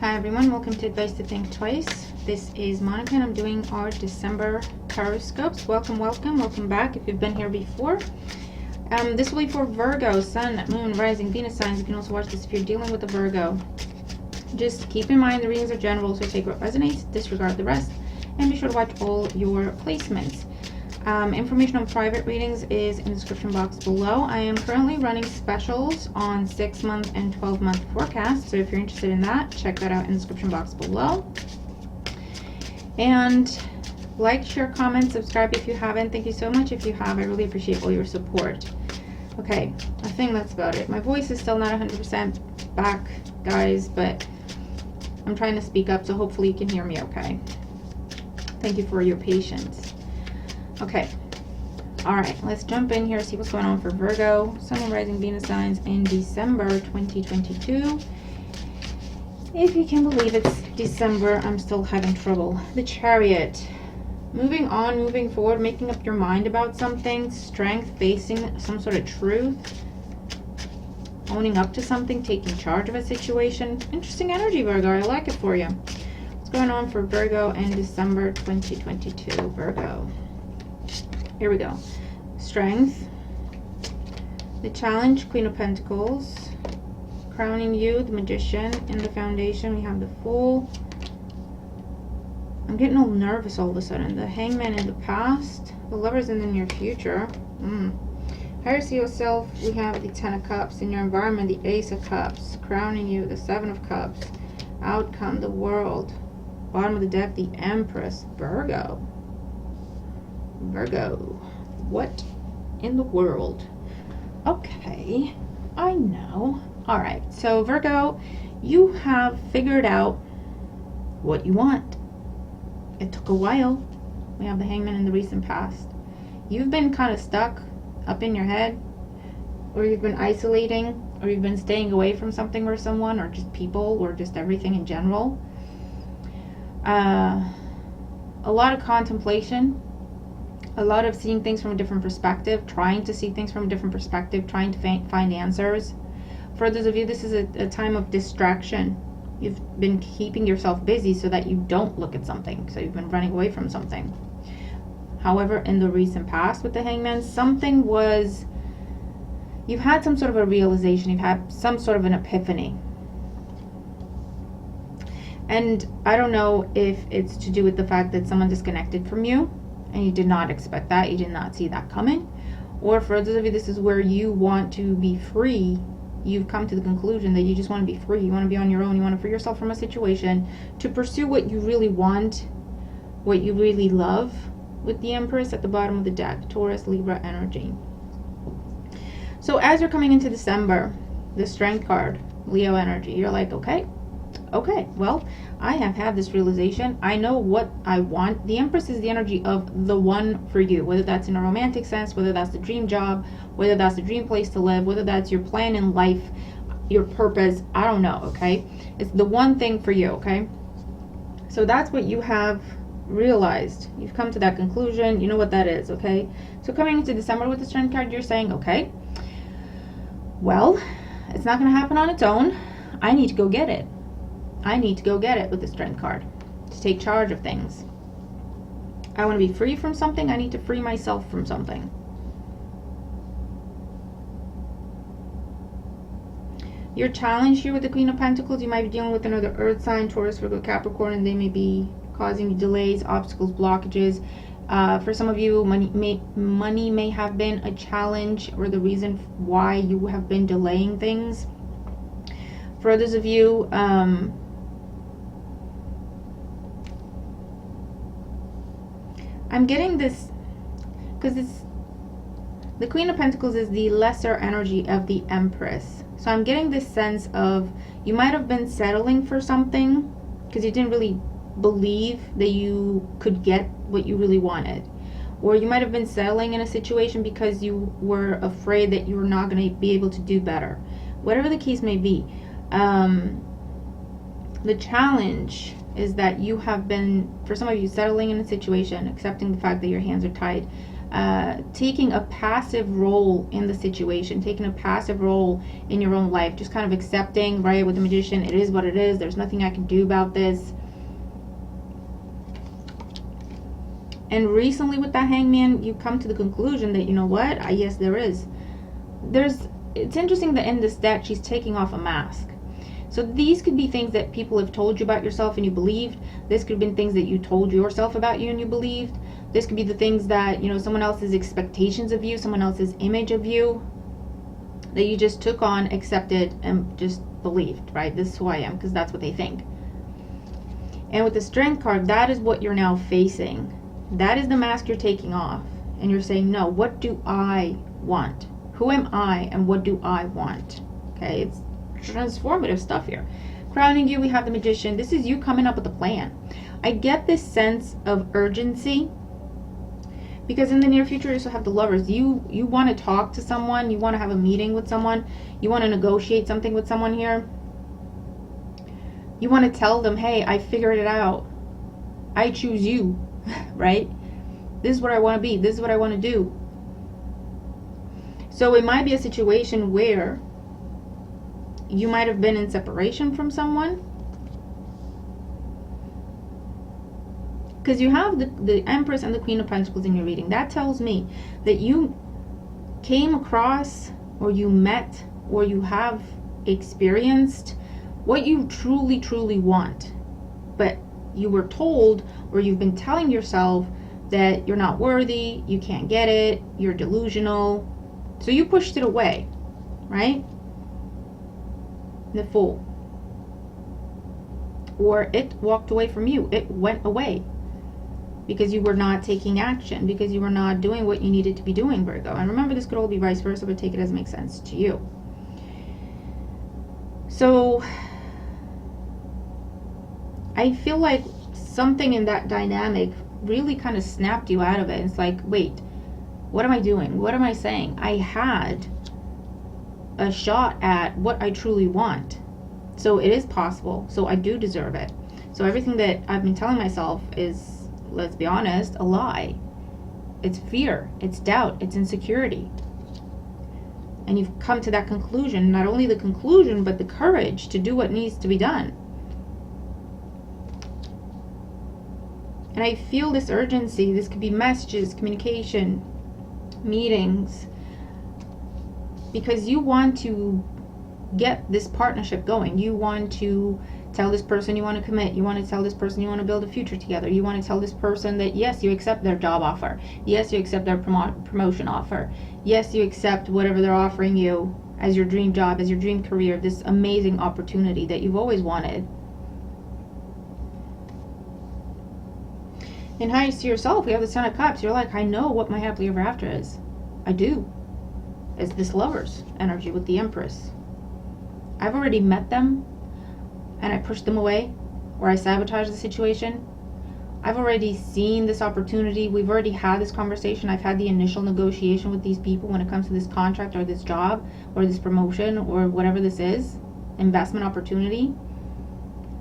Hi everyone, welcome to Advice to Think Twice. This is Monica and I'm doing our December tarotscopes. Welcome back if you've been here before. This will be for Virgo, Sun, Moon, Rising, Venus signs. You can also watch this if you're dealing with a Virgo. Just keep in mind the readings are general, so take what resonates, disregard the rest, and be sure to watch all your placements. Information on private readings is in the description box below. I am currently running specials on 6-month and 12-month forecasts, so if you're interested in that, check that out in the description box below. And like, share, comment, subscribe if you haven't. Thank you so much if you have. I really appreciate all your support. Okay, I think that's about it. My voice is still not 100% back, guys, but I'm trying to speak up, so hopefully you can hear me okay. Thank you for your patience. Okay, all right, let's jump in here, see what's going on for Virgo, Sun, Rising, Venus signs in December 2022. If you can believe it's December, I'm still having trouble. The Chariot. Moving on, moving forward, making up your mind about something, strength, facing some sort of truth, owning up to something, taking charge of a situation. Interesting energy, Virgo. I like it for you. What's going on for Virgo in December 2022? Virgo. Here we go. Strength. The Challenge, Queen of Pentacles. Crowning you, the Magician. In the Foundation, we have the Fool. I'm getting all nervous all of a sudden. The Hangman in the past. The Lovers in the near future. Higher See Yourself, we have the Ten of Cups. In your environment, the Ace of Cups. Crowning you, the Seven of Cups. Outcome, the World. Bottom of the deck, the Empress. Virgo. Virgo, what in the world? Okay, I know. All right, so Virgo, you have figured out what you want. It took a while. We have the Hangman in the recent past. You've been kind of stuck up in your head, or you've been isolating, or you've been staying away from something or someone, or just people, or just everything in general. A lot of contemplation. A lot of seeing things from a different perspective, trying to see things from a different perspective, trying to find answers. For those of you, this is a time of distraction. You've been keeping yourself busy so that you don't look at something. So you've been running away from something. However, in the recent past with the Hangman, you've had some sort of a realization. You've had some sort of an epiphany. And I don't know if it's to do with the fact that someone disconnected from you, and you did not expect that, you did not see that coming, or for those of you, this is where you want to be free. You've come to the conclusion that you just want to be free, you want to be on your own, you want to free yourself from a situation to pursue what you really want, what you really love, with the Empress at the bottom of the deck, Taurus, Libra energy. So as you're coming into December, the Strength card, Leo energy, you're like, okay, well, I have had this realization. I know what I want. The Empress is the energy of the one for you, whether that's in a romantic sense, whether that's the dream job, whether that's the dream place to live, whether that's your plan in life, your purpose, I don't know, okay? It's the one thing for you, okay? So that's what you have realized. You've come to that conclusion. You know what that is, okay? So coming into December with the Strength card, you're saying, okay, well, it's not going to happen on its own. I need to go get it. I need to go get it with the Strength card, to take charge of things. I want to be free from something. I need to free myself from something. Your challenge here with the Queen of Pentacles, you might be dealing with another Earth sign, Taurus, Virgo, Capricorn, and they may be causing you delays, obstacles, blockages. For some of you, money may have been a challenge or the reason why you have been delaying things. For others of you, I'm getting this, because the Queen of Pentacles is the lesser energy of the Empress. So I'm getting this sense of you might have been settling for something because you didn't really believe that you could get what you really wanted. Or you might have been settling in a situation because you were afraid that you were not going to be able to do better. Whatever the case may be. The challenge is that you have been, for some of you, settling in a situation, accepting the fact that your hands are tied, taking a passive role in the situation, taking a passive role in your own life, just kind of accepting, right, with the Magician, it is what it is, there's nothing I can do about this. And recently with that Hangman, you come to the conclusion that, you know what, yes, there is. It's interesting that in this deck, she's taking off a mask. So these could be things that people have told you about yourself and you believed. This could have been things that you told yourself about you and you believed. This could be the things that, you know, someone else's expectations of you, someone else's image of you, that you just took on, accepted, and just believed, right? This is who I am, because that's what they think. And with the Strength card, that is what you're now facing. That is the mask you're taking off. And you're saying, no, what do I want? Who am I and what do I want? Okay, it's transformative stuff here. Crowning you, we have the Magician. This is you coming up with a plan. I get this sense of urgency because in the near future you also have the Lovers. You want to talk to someone, you want to have a meeting with someone, you want to negotiate something with someone here. You want to tell them, hey, I figured it out. I choose you, right? This is what I want to be. This is what I want to do. So it might be a situation where you might have been in separation from someone. Because you have the Empress and the Queen of Pentacles in your reading. That tells me that you came across, or you met, or you have experienced what you truly, truly want. But you were told, or you've been telling yourself that you're not worthy, you can't get it, you're delusional. So you pushed it away, right? The Fool. Or it walked away from you. It went away. Because you were not taking action, because you were not doing what you needed to be doing, Virgo. And remember, this could all be vice versa, but take it as it makes sense to you. So I feel like something in that dynamic really kind of snapped you out of it. It's like, wait, what am I doing? What am I saying? I had a shot at what I truly want. So it is possible. So I do deserve it. So everything that I've been telling myself is, let's be honest, a lie. It's fear, it's doubt, it's insecurity. And you've come to that conclusion, not only the conclusion, but the courage to do what needs to be done. And I feel this urgency. This could be messages, communication, meetings, because you want to get this partnership going. You want to tell this person you want to commit. You want to tell this person you want to build a future together. You want to tell this person that yes, you accept their job offer. Yes, you accept their promotion offer. Yes, you accept whatever they're offering you as your dream job, as your dream career, this amazing opportunity that you've always wanted. And how you see yourself, we have the Ten of Cups. You're like, I know what my happily ever after is. I do. It's this Lover's energy with the Empress. I've already met them and I pushed them away, or I sabotaged the situation. I've already seen this opportunity. We've already had this conversation. I've had the initial negotiation with these people when it comes to this contract or this job or this promotion or whatever this is, investment opportunity.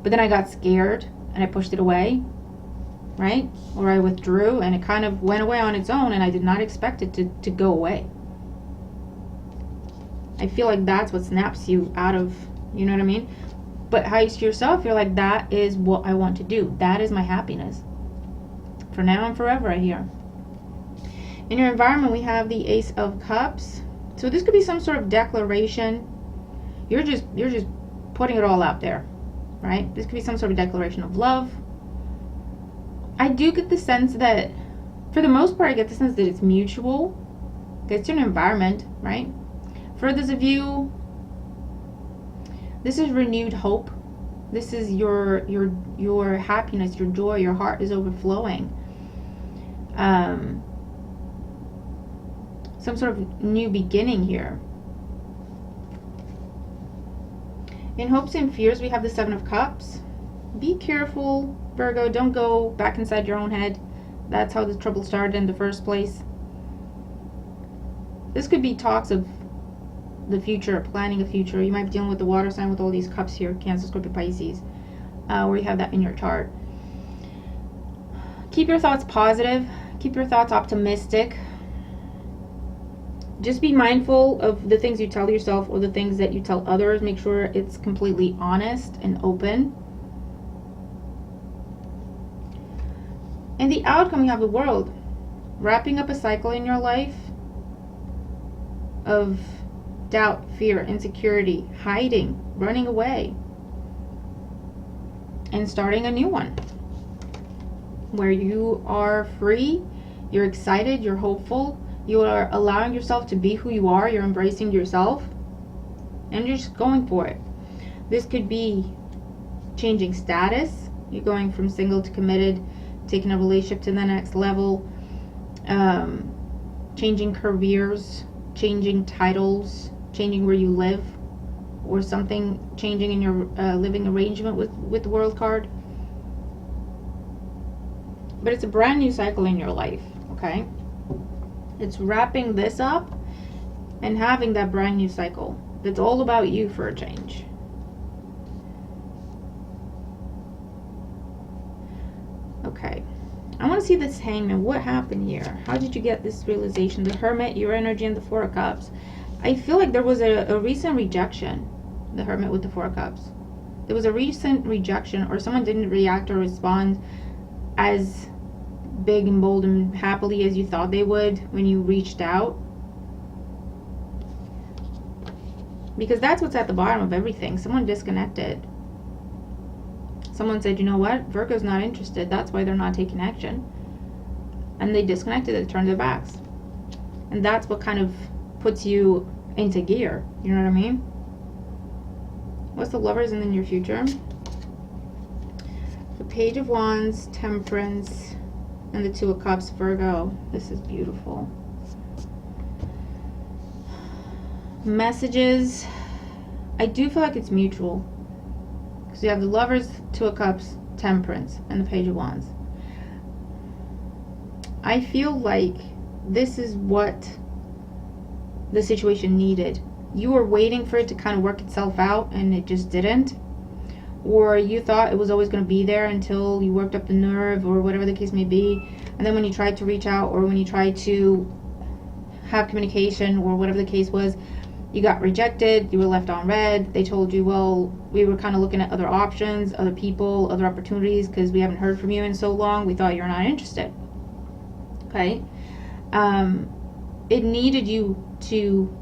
But then I got scared and I pushed it away, right? Or I withdrew and it kind of went away on its own and I did not expect it to go away. I feel like that's what snaps you out of, you know what I mean? But how you see yourself, you're like, that is what I want to do. That is my happiness. For now and forever, I hear. In your environment, we have the Ace of Cups. So this could be some sort of declaration. You're just putting it all out there, right? This could be some sort of declaration of love. I do get the sense that, for the most part, I get the sense that it's mutual. It's an environment, right? For those of you, this is renewed hope. This is your happiness, your joy, your heart is overflowing. Some sort of new beginning here. In hopes and fears, we have the Seven of Cups. Be careful, Virgo. Don't go back inside your own head. That's how the trouble started in the first place. This could be talks of the future, planning a future. You might be dealing with the water sign with all these cups here, Cancer, Scorpio, Pisces, where you have that in your chart. Keep your thoughts positive. Keep your thoughts optimistic. Just be mindful of the things you tell yourself or the things that you tell others. Make sure it's completely honest and open. And the outcome, you have the World. Wrapping up a cycle in your life of doubt, fear, insecurity, hiding, running away, and starting a new one where you are free, you're excited, you're hopeful, you are allowing yourself to be who you are, you're embracing yourself, and you're just going for it. This could be changing status. You're going from single to committed, taking a relationship to the next level, changing careers, changing titles, changing where you live, or something changing in your living arrangement with the World card. But it's a brand new cycle in your life, okay? It's wrapping this up and having that brand new cycle that's all about you for a change. Okay, I want to see this Hangman. What happened here? How did you get this realization? The Hermit, your energy, and the Four of Cups. I feel like there was a recent rejection. The Hermit with the Four of Cups. There was a recent rejection, or someone didn't react or respond as big and bold and happily as you thought they would when you reached out. Because that's what's at the bottom of everything. Someone disconnected. Someone said, you know what, Virgo's not interested. That's why they're not taking action. And they disconnected. They turned their backs. And that's what kind of puts you into gear. You know what I mean? What's the Lovers in the near future? The Page of Wands, Temperance, and the Two of Cups, Virgo. This is beautiful. Messages. I do feel like it's mutual. Because you have the Lovers, Two of Cups, Temperance, and the Page of Wands. I feel like this is what the situation needed. You were waiting for it to kind of work itself out, and it just didn't. Or you thought it was always going to be there until you worked up the nerve, or whatever the case may be. And then when you tried to reach out, or when you tried to have communication, or whatever the case was, you got rejected, you were left on red. They told you, well, we were kind of looking at other options, other people, other opportunities, because we haven't heard from you in so long. We thought you're not interested. Okay? It needed you to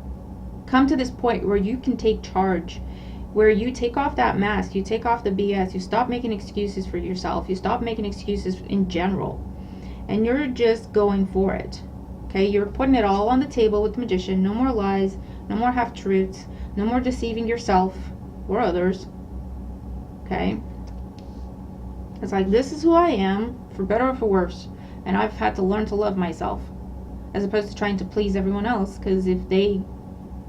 come to this point where you can take charge, where you take off that mask, you take off the BS, you stop making excuses for yourself, you stop making excuses in general, and you're just going for it. Okay? You're putting it all on the table with the Magician. No more lies, no more half-truths, no more deceiving yourself or others. Okay? It's like, this is who I am, for better or for worse, and I've had to learn to love myself, as opposed to trying to please everyone else, because if they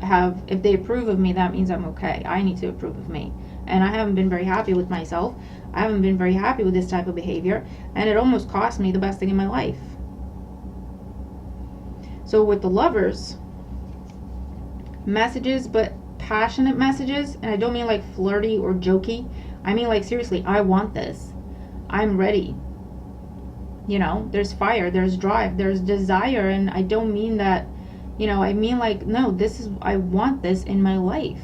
approve of me, that means I'm okay. I need to approve of me. And I haven't been very happy with myself. I haven't been very happy with this type of behavior, and it almost cost me the best thing in my life. So with the Lovers, messages, but passionate messages, and I don't mean like flirty or jokey. I mean like, seriously, I want this. I'm ready. You know, there's fire, there's drive, there's desire, and I don't mean that, you know, I mean like, no, this is, I want this in my life.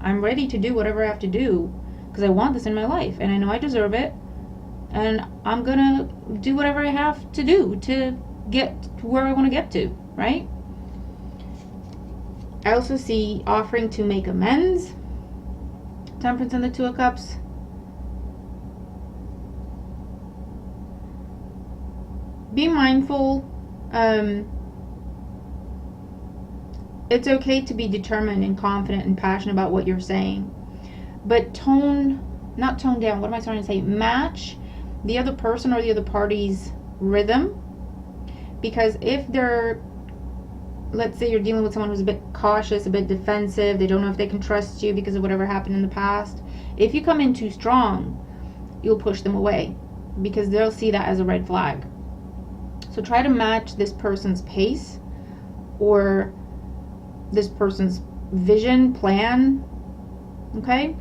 I'm ready to do whatever I have to do because I want this in my life, and I know I deserve it, and I'm gonna do whatever I have to do to get to where I want to get to, right? I also see offering to make amends, Temperance and the Two of Cups. Be mindful. It's okay to be determined and confident and passionate about what you're saying, but not tone down. What am I trying to say? Match the other person or the other party's rhythm. Because if they're, let's say you're dealing with someone who's a bit cautious, a bit defensive, they don't know if they can trust you because of whatever happened in the past. If you come in too strong, you'll push them away because they'll see that as a red flag. So try to match this person's pace or this person's vision, plan, okay?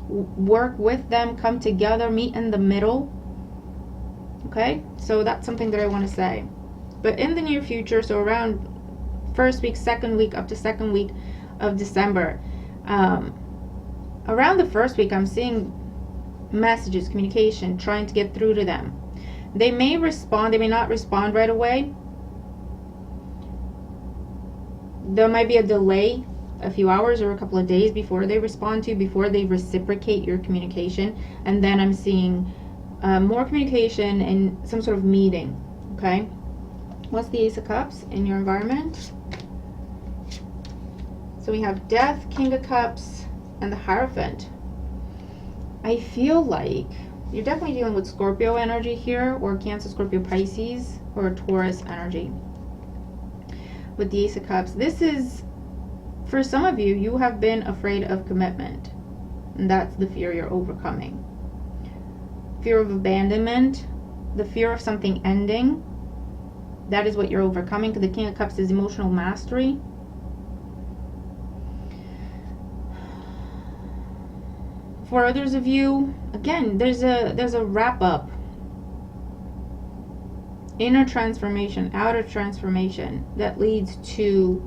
Work with them, come together, meet in the middle, okay? So that's something that I want to say. But in the near future, so around first week, second week, up to second week of December. Around the first week, I'm seeing messages, communication, trying to get through to them. They may respond, they may not respond right away. There might be a delay, a few hours or a couple of days before they respond to you, before they reciprocate your communication. And then I'm seeing more communication and some sort of meeting. Okay, what's the Ace of Cups in your environment? So we have Death, King of Cups, and the Hierophant. I feel like you're definitely dealing with Scorpio energy here, or Cancer, Scorpio, Pisces, or Taurus energy. With the Ace of Cups, this is, for some of you, you have been afraid of commitment. And that's the fear you're overcoming. Fear of abandonment, the fear of something ending. That is what you're overcoming, because the King of Cups is emotional mastery. For others of you, again, there's a wrap up. Inner transformation, outer transformation that leads to,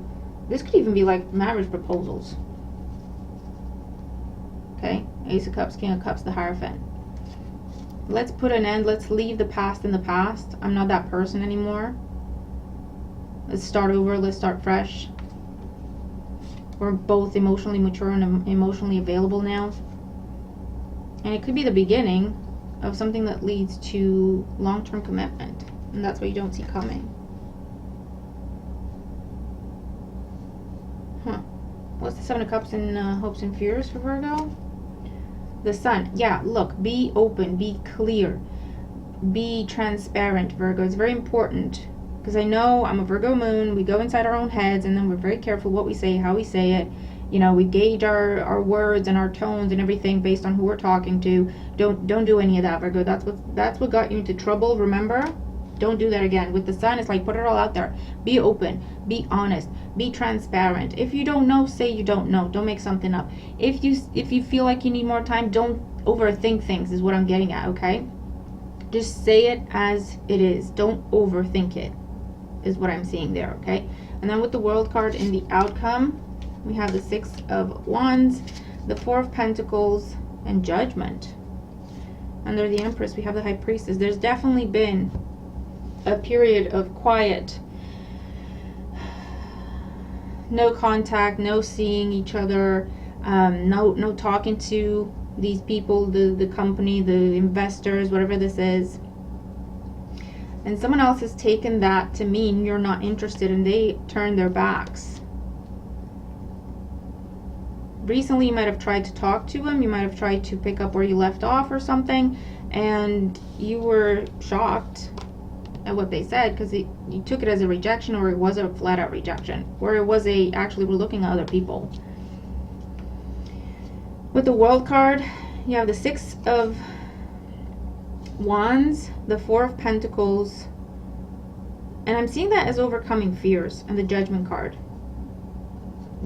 this could even be like marriage proposals. Okay, Ace of Cups, King of Cups, the Hierophant. Let's put an end, let's leave the past in the past. I'm not that person anymore. Let's start over, let's start fresh. We're both emotionally mature and emotionally available now. And it could be the beginning of something that leads to long-term commitment. And that's what you don't see coming. What's the Seven of Cups in hopes and fears for Virgo? The Sun. Yeah, look, be open, be clear, be transparent, Virgo. It's very important. Because I know I'm a Virgo moon. We go inside our own heads, and then we're very careful what we say, how we say it. You know, we gauge our words and our tones and everything based on who we're talking to. Don't do any of that, Virgo. That's what got you into trouble, remember? Don't do that again. With the Sun, it's like, put it all out there. Be open, be honest, be transparent. If you don't know, say you don't know. Don't make something up. If you feel like you need more time, don't overthink things, is what I'm getting at, okay? Just say it as it is. Don't overthink it, is what I'm seeing there, okay? And then with the World card in the outcome, we have the Six of Wands, the Four of Pentacles, and Judgment. Under the Empress, we have the High Priestess. There's definitely been a period of quiet, no contact, no seeing each other, no talking to these people, the company, the investors, whatever this is. And someone else has taken that to mean you're not interested, and they turn their backs. Recently, you might have tried to talk to him, you might have tried to pick up where you left off or something, and you were shocked at what they said, because you took it as a rejection, or it was a flat-out rejection, or it was actually we're looking at other people. With the World card, you have the Six of Wands, the Four of Pentacles, and I'm seeing that as overcoming fears, and the Judgment card.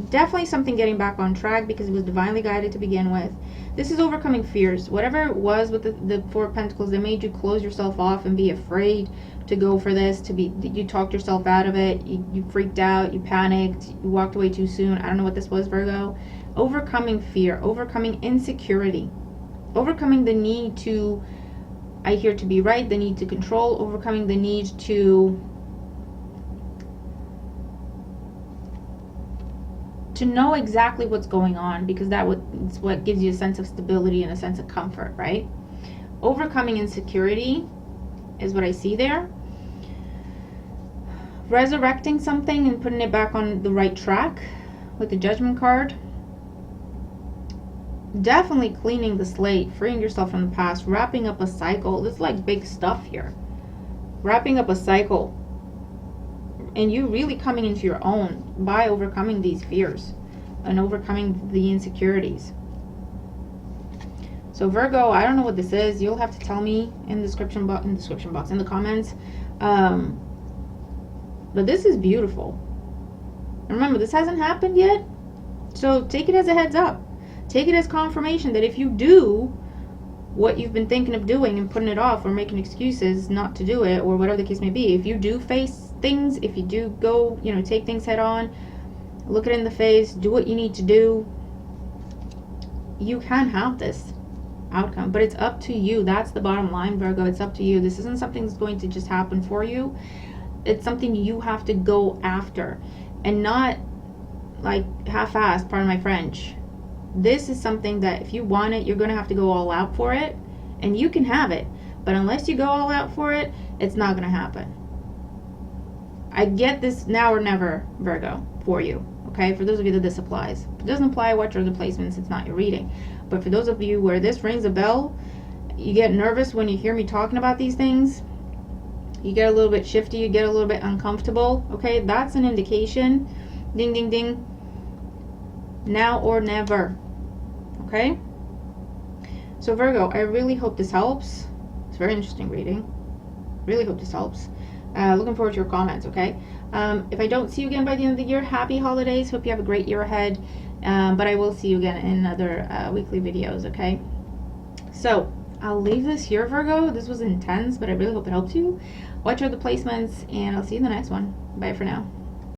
Definitely something getting back on track, because it was divinely guided to begin with. This is overcoming fears. Whatever it was with the Four of Pentacles that made you close yourself off and be afraid to go for this, you talked yourself out of it, you freaked out, you panicked, you walked away too soon. I don't know what this was, Virgo. Overcoming fear, overcoming insecurity, overcoming the need to, I hear, to be right, the need to control, overcoming the need to know exactly what's going on, because it's what gives you a sense of stability and a sense of comfort, right? Overcoming insecurity is what I see there. Resurrecting something and putting it back on the right track with the Judgment card. Definitely cleaning the slate, freeing yourself from the past, wrapping up a cycle. This is like big stuff here. Wrapping up a cycle. And you really coming into your own by overcoming these fears and overcoming the insecurities. So Virgo, I don't know what this is. You'll have to tell me in the description box, in the comments. But this is beautiful. And remember, this hasn't happened yet. So take it as a heads up. Take it as confirmation that if you do what you've been thinking of doing and putting it off or making excuses not to do it, or whatever the case may be, if you do face things, if you do go, take things head on, look it in the face, do what you need to do, you can have this outcome. But it's up to you. That's the bottom line, Virgo. It's up to you. This isn't something that's going to just happen for you. It's something you have to go after, and not like half-assed, pardon my French. This is something that if you want it, you're going to have to go all out for it, and you can have it. But unless you go all out for it, it's not going to happen. I get this now or never, Virgo, for you. Okay, for those of you that this applies. If it doesn't apply, watch your other placements. It's not your reading. But for those of you where this rings a bell, you get nervous when you hear me talking about these things, you get a little bit shifty, you get a little bit uncomfortable, okay, that's an indication. Ding, ding, ding. Now or never. Okay? So Virgo, I really hope this helps. It's a very interesting reading. Really hope this helps. Looking forward to your comments, okay? If I don't see you again by the end of the year, happy holidays. Hope you have a great year ahead. But I will see you again in other weekly videos, okay? So I'll leave this here, Virgo. This was intense, but I really hope it helped you. Watch out the placements, and I'll see you in the next one. Bye for now.